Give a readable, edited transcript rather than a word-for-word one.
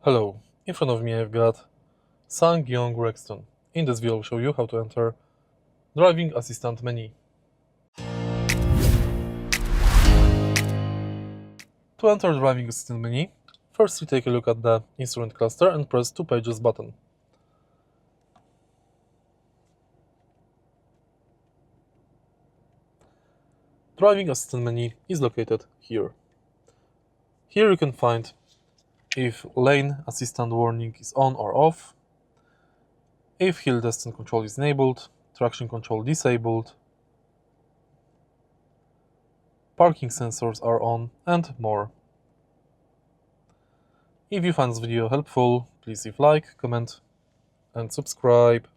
Hello, in front of me I've got SsangYong Rexton. In this video I'll show you how to enter driving assistant menu. To enter driving assistant menu, first we take a look at the instrument cluster and press 2 pages button. Driving assistant menu is located here. Here you can find if lane assistant warning is on or off, if hill descent control is enabled, traction control disabled, parking sensors are on, and more. If you find this video helpful, please leave like, comment, and subscribe.